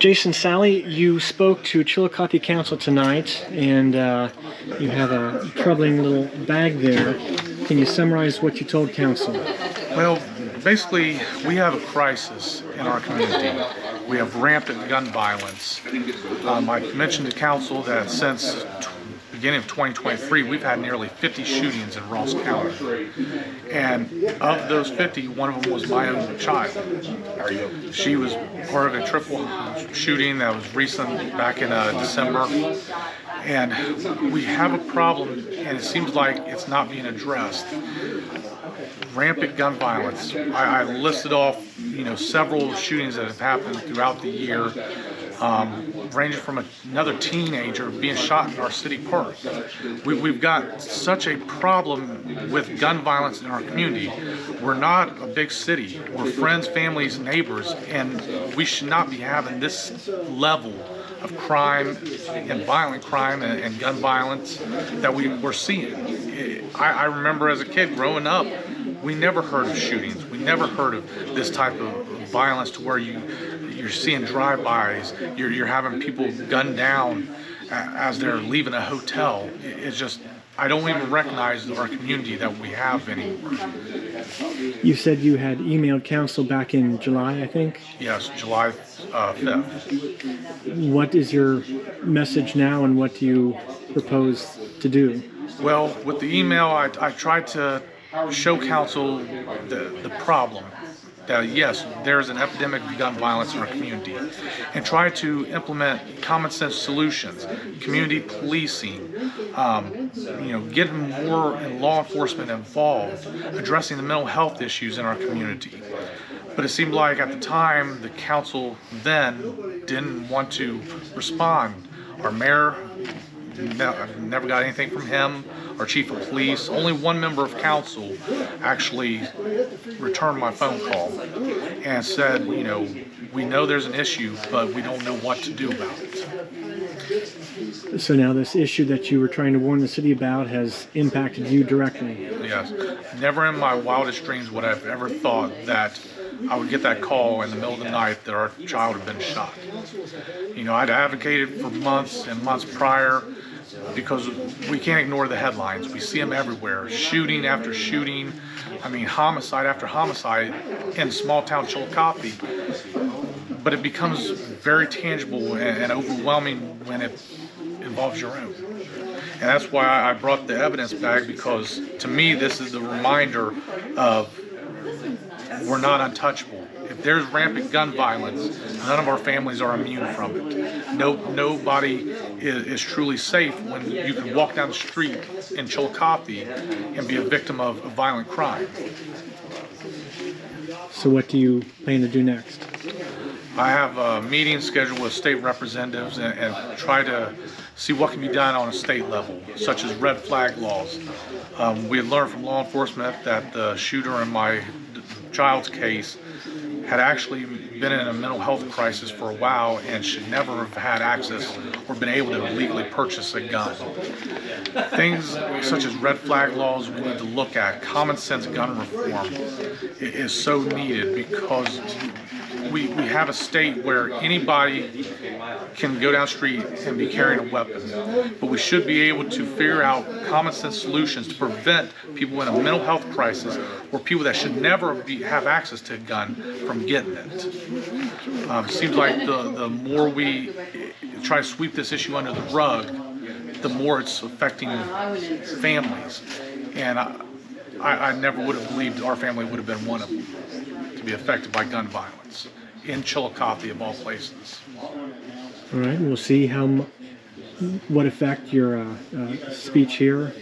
Jason Salley, you spoke to Chillicothe Council tonight, and you have a troubling little bag there. Can you summarize what you told Council? Well, basically, we have a crisis in our community. We have rampant gun violence. I mentioned to Council that since beginning of 2023, we've had nearly 50 shootings in Ross County. And of those 50, one of them was my own child. She was part of a triple shooting that was recent back in December. And we have a problem, and it seems like it's not being addressed. Rampant gun violence. I listed off, several shootings that have happened throughout the year, ranging from another teenager being shot in our city park. We've got such a problem with gun violence in our community. We're not a big city. We're friends, families, neighbors, and we should not be having this level of crime and violent crime and gun violence that we're seeing. I remember as a kid growing up, we never heard of shootings. We never heard of this type of violence to where you're seeing drive-bys, you're having people gunned down as they're leaving a hotel. It's just, I don't even recognize our community that we have anymore. You said you had emailed Council back in July, I think? Yes, July 5th. What is your message now, and what do you propose to do? Well, with the email, I tried to show Council the problem. That yes, there's an epidemic of gun violence in our community, and try to implement common sense solutions, community policing, getting more law enforcement involved, addressing the mental health issues in our community. But it seemed like at the time, the Council then didn't want to respond. Our mayor, never got anything from him. Our chief of police, only one member of Council actually returned my phone call and said, we know there's an issue, but we don't know what to do about it. So now this issue that you were trying to warn the city about has impacted you directly? Yes. Never in my wildest dreams would I have ever thought that I would get that call in the middle of the night that our child had been shot. I'd advocated for months and months prior, because we can't ignore the headlines. We see them everywhere, shooting after shooting. Homicide after homicide in small town Chillicothe. But it becomes very tangible and overwhelming when it involves your own. And that's why I brought the evidence back, because to me this is the reminder of we're not untouchable. If there's rampant gun violence, none of our families are immune from it. Nobody is truly safe when you can walk down the street in Chillicothe and be a victim of violent crime. So what do you plan to do next? I have a meeting scheduled with state representatives and try to see what can be done on a state level, such as red flag laws. We had learned from law enforcement that the shooter in my child's case had actually been in a mental health crisis for a while and should never have had access or been able to legally purchase a gun. Things such as red flag laws we need to look at. Common sense gun reform is so needed, because we have a state where anybody can go down the street and be carrying a weapon, but we should be able to figure out common sense solutions to prevent people in a mental health crisis or people that should never have access to a gun from getting it. Seems like the more we try to sweep this issue under the rug, the more it's affecting families. And I never would have believed our family would have been one of them to be affected by gun violence in Chillicothe, of all places. All right, we'll see what effect your speech here,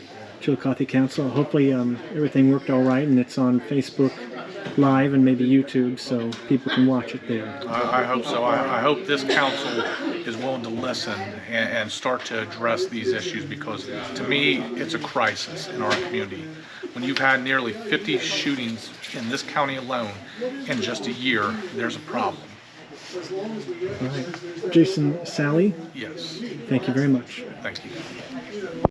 Chillicothe Council. Hopefully everything worked all right, and it's on Facebook Live and maybe YouTube, so people can watch it there. I hope so. I hope this council is willing to listen and start to address these issues, because to me it's a crisis in our community. When you've had nearly 50 shootings in this county alone in just a year, there's a problem. All right. Jason Salley? Yes. Thank you very much. Thank you.